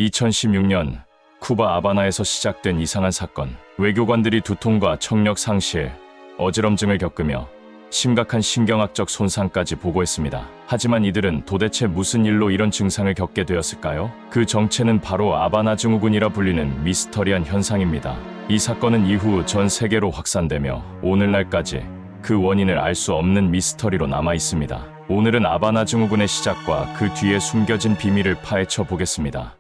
2016년 쿠바 아바나에서 시작된 이상한 사건. 외교관들이 두통과 청력 상실, 어지럼증을 겪으며 심각한 신경학적 손상까지 보고했습니다. 하지만 이들은 도대체 무슨 일로 이런 증상을 겪게 되었을까요? 그 정체는 바로 아바나 증후군이라 불리는 미스터리한 현상입니다. 이 사건은 이후 전 세계로 확산되며 오늘날까지 그 원인을 알 수 없는 미스터리로 남아 있습니다. 오늘은 아바나 증후군의 시작과 그 뒤에 숨겨진 비밀을 파헤쳐 보겠습니다.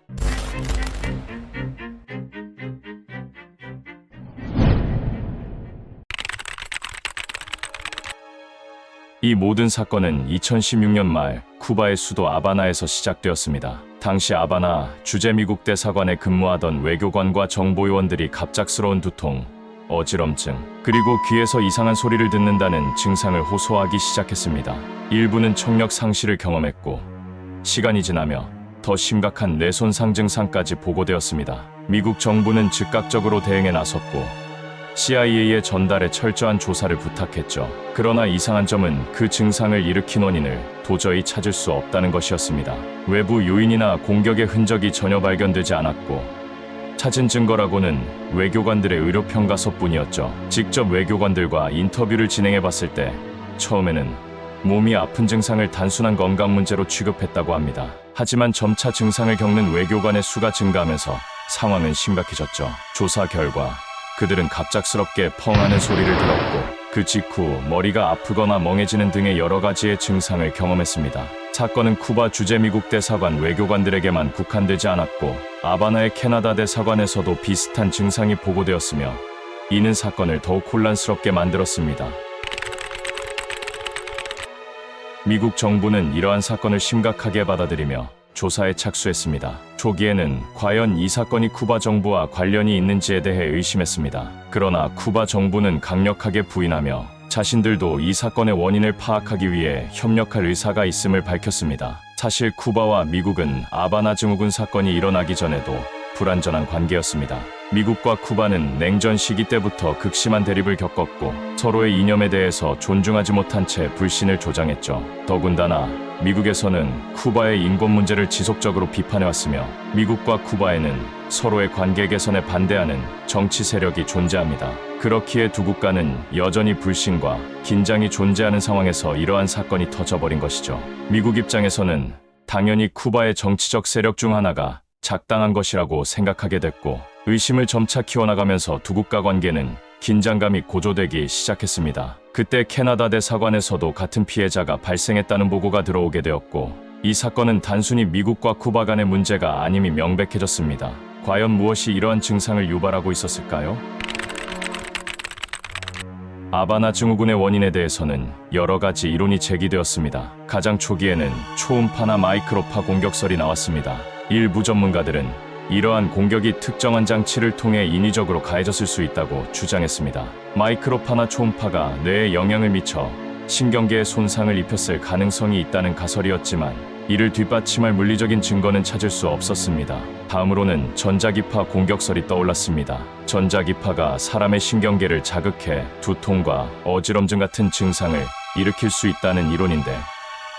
이 모든 사건은 2016년 말 쿠바의 수도 아바나에서 시작되었습니다. 당시 아바나 주재 미국 대사관에 근무하던 외교관과 정보요원들이 갑작스러운 두통, 어지럼증, 그리고 귀에서 이상한 소리를 듣는다는 증상을 호소하기 시작했습니다. 일부는 청력 상실을 경험했고, 시간이 지나며 더 심각한 뇌손상 증상까지 보고되었습니다. 미국 정부는 즉각적으로 대응에 나섰고 CIA의 전달에 철저한 조사를 부탁했죠. 그러나 이상한 점은 그 증상을 일으킨 원인을 도저히 찾을 수 없다는 것이었습니다. 외부 요인이나 공격의 흔적이 전혀 발견되지 않았고, 찾은 증거라고는 외교관들의 의료평가서뿐이었죠. 직접 외교관들과 인터뷰를 진행해봤을 때 처음에는 몸이 아픈 증상을 단순한 건강 문제로 취급했다고 합니다. 하지만 점차 증상을 겪는 외교관의 수가 증가하면서 상황은 심각해졌죠. 조사 결과 그들은 갑작스럽게 펑 하는 소리를 들었고, 그 직후 머리가 아프거나 멍해지는 등의 여러 가지의 증상을 경험했습니다. 사건은 쿠바 주재 미국 대사관 외교관들에게만 국한되지 않았고, 아바나의 캐나다 대사관에서도 비슷한 증상이 보고되었으며, 이는 사건을 더욱 혼란스럽게 만들었습니다. 미국 정부는 이러한 사건을 심각하게 받아들이며 조사에 착수했습니다. 초기에는 과연 이 사건이 쿠바 정부와 관련이 있는지에 대해 의심했습니다. 그러나 쿠바 정부는 강력하게 부인하며 자신들도 이 사건의 원인을 파악하기 위해 협력할 의사가 있음을 밝혔습니다. 사실 쿠바와 미국은 아바나 증후군 사건이 일어나기 전에도 불완전한 관계였습니다. 미국과 쿠바는 냉전 시기 때부터 극심한 대립을 겪었고, 서로의 이념에 대해서 존중하지 못한 채 불신을 조장했죠. 더군다나 미국에서는 쿠바의 인권 문제를 지속적으로 비판해왔으며, 미국과 쿠바에는 서로의 관계 개선에 반대하는 정치 세력이 존재합니다. 그렇기에 두 국가는 여전히 불신과 긴장이 존재하는 상황에서 이러한 사건이 터져버린 것이죠. 미국 입장에서는 당연히 쿠바의 정치적 세력 중 하나가 작당한 것이라고 생각하게 됐고, 의심을 점차 키워나가면서 두 국가 관계는 긴장감이 고조되기 시작했습니다. 그때 캐나다 대사관에서도 같은 피해자가 발생했다는 보고가 들어오게 되었고, 이 사건은 단순히 미국과 쿠바 간의 문제가 아님이 명백해졌습니다. 과연 무엇이 이러한 증상을 유발하고 있었을까요? 아바나 증후군의 원인에 대해서는 여러 가지 이론이 제기되었습니다. 가장 초기에는 초음파나 마이크로파 공격설이 나왔습니다. 일부 전문가들은 이러한 공격이 특정한 장치를 통해 인위적으로 가해졌을 수 있다고 주장했습니다. 마이크로파나 초음파가 뇌에 영향을 미쳐 신경계에 손상을 입혔을 가능성이 있다는 가설이었지만, 이를 뒷받침할 물리적인 증거는 찾을 수 없었습니다. 다음으로는 전자기파 공격설이 떠올랐습니다. 전자기파가 사람의 신경계를 자극해 두통과 어지럼증 같은 증상을 일으킬 수 있다는 이론인데,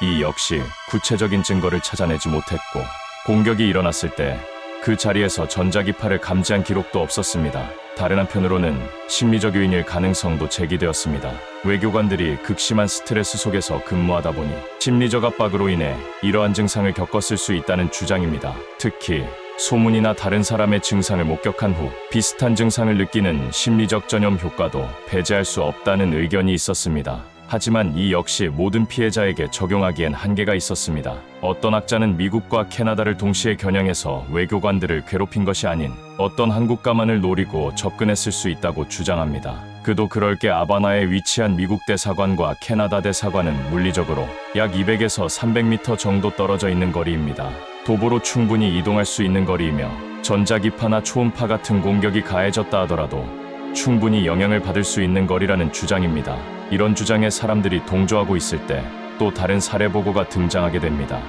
이 역시 구체적인 증거를 찾아내지 못했고, 공격이 일어났을 때 그 자리에서 전자기파를 감지한 기록도 없었습니다. 다른 한편으로는 심리적 요인일 가능성도 제기되었습니다. 외교관들이 극심한 스트레스 속에서 근무하다 보니 심리적 압박으로 인해 이러한 증상을 겪었을 수 있다는 주장입니다. 특히 소문이나 다른 사람의 증상을 목격한 후 비슷한 증상을 느끼는 심리적 전염 효과도 배제할 수 없다는 의견이 있었습니다. 하지만 이 역시 모든 피해자에게 적용하기엔 한계가 있었습니다. 어떤 학자는 미국과 캐나다를 동시에 겨냥해서 외교관들을 괴롭힌 것이 아닌 어떤 한 국가만을 노리고 접근했을 수 있다고 주장합니다. 그도 그럴 게 아바나에 위치한 미국 대사관과 캐나다 대사관은 물리적으로 약 200에서 300m 정도 떨어져 있는 거리입니다. 도보로 충분히 이동할 수 있는 거리이며, 전자기파나 초음파 같은 공격이 가해졌다 하더라도 충분히 영향을 받을 수 있는 거리라는 주장입니다. 이런 주장에 사람들이 동조하고 있을 때 또 다른 사례 보고가 등장하게 됩니다.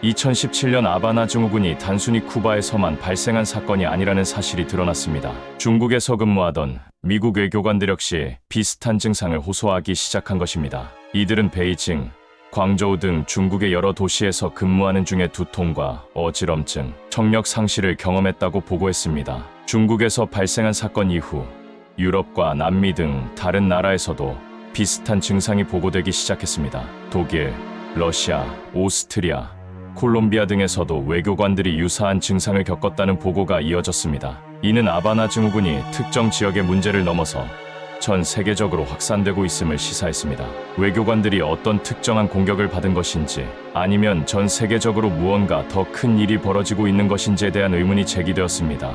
2017년 아바나 증후군이 단순히 쿠바에서만 발생한 사건이 아니라는 사실이 드러났습니다. 중국에서 근무하던 미국 외교관들 역시 비슷한 증상을 호소하기 시작한 것입니다. 이들은 베이징, 광저우 등 중국의 여러 도시에서 근무하는 중에 두통과 어지럼증, 청력 상실을 경험했다고 보고했습니다. 중국에서 발생한 사건 이후 유럽과 남미 등 다른 나라에서도 비슷한 증상이 보고되기 시작했습니다. 독일, 러시아, 오스트리아, 콜롬비아 등에서도 외교관들이 유사한 증상을 겪었다는 보고가 이어졌습니다. 이는 아바나 증후군이 특정 지역의 문제를 넘어서 전 세계적으로 확산되고 있음을 시사했습니다. 외교관들이 어떤 특정한 공격을 받은 것인지 아니면 전 세계적으로 무언가 더 큰 일이 벌어지고 있는 것인지에 대한 의문이 제기되었습니다.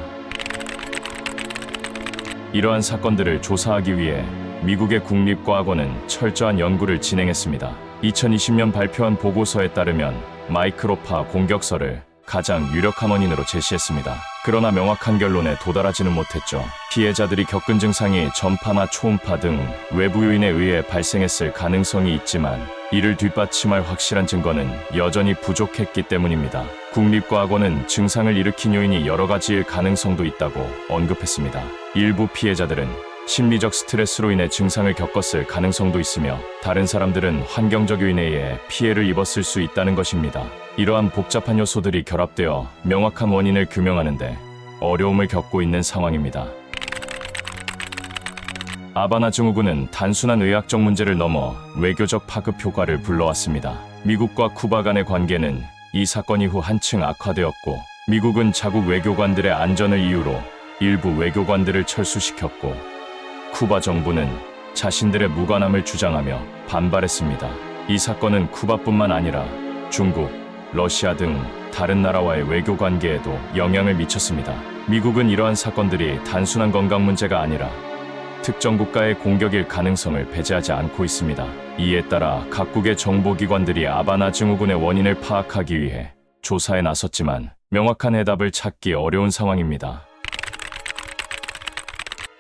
이러한 사건들을 조사하기 위해 미국의 국립과학원은 철저한 연구를 진행했습니다. 2020년 발표한 보고서에 따르면 마이크로파 공격설을 가장 유력한 원인으로 제시했습니다. 그러나 명확한 결론에 도달하지는 못했죠. 피해자들이 겪은 증상이 전파나 초음파 등 외부 요인에 의해 발생했을 가능성이 있지만 이를 뒷받침할 확실한 증거는 여전히 부족했기 때문입니다. 국립과학원은 증상을 일으킨 요인이 여러 가지일 가능성도 있다고 언급했습니다. 일부 피해자들은 심리적 스트레스로 인해 증상을 겪었을 가능성도 있으며 다른 사람들은 환경적 요인에 의해 피해를 입었을 수 있다는 것입니다. 이러한 복잡한 요소들이 결합되어 명확한 원인을 규명하는데 어려움을 겪고 있는 상황입니다. 아바나 증후군은 단순한 의학적 문제를 넘어 외교적 파급 효과를 불러왔습니다. 미국과 쿠바 간의 관계는 이 사건 이후 한층 악화되었고 미국은 자국 외교관들의 안전을 이유로 일부 외교관들을 철수시켰고 쿠바 정부는 자신들의 무관함을 주장하며 반발했습니다. 이 사건은 쿠바뿐만 아니라 중국, 러시아 등 다른 나라와의 외교 관계에도 영향을 미쳤습니다. 미국은 이러한 사건들이 단순한 건강 문제가 아니라 특정 국가의 공격일 가능성을 배제하지 않고 있습니다. 이에 따라 각국의 정보기관들이 아바나 증후군의 원인을 파악하기 위해 조사에 나섰지만 명확한 해답을 찾기 어려운 상황입니다.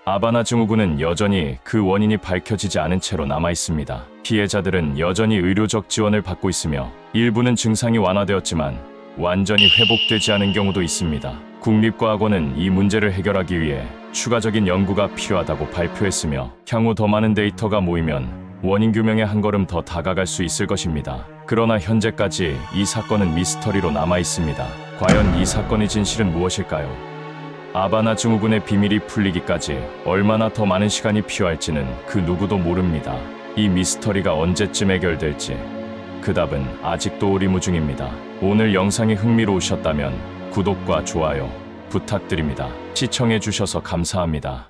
아바나 증후군은 여전히 그 원인이 밝혀지지 않은 채로 남아있습니다. 피해자들은 여전히 의료적 지원을 받고 있으며 일부는 증상이 완화되었지만 완전히 회복되지 않은 경우도 있습니다. 국립과학원은 이 문제를 해결하기 위해 추가적인 연구가 필요하다고 발표했으며 향후 더 많은 데이터가 모이면 원인 규명에 한 걸음 더 다가갈 수 있을 것입니다. 그러나 현재까지 이 사건은 미스터리로 남아있습니다. 과연 이 사건의 진실은 무엇일까요? 아바나 증후군의 비밀이 풀리기까지 얼마나 더 많은 시간이 필요할지는 그 누구도 모릅니다. 이 미스터리가 언제쯤 해결될지 그 답은 아직도 오리무중입니다. 오늘 영상이 흥미로우셨다면 구독과 좋아요 부탁드립니다. 시청해주셔서 감사합니다.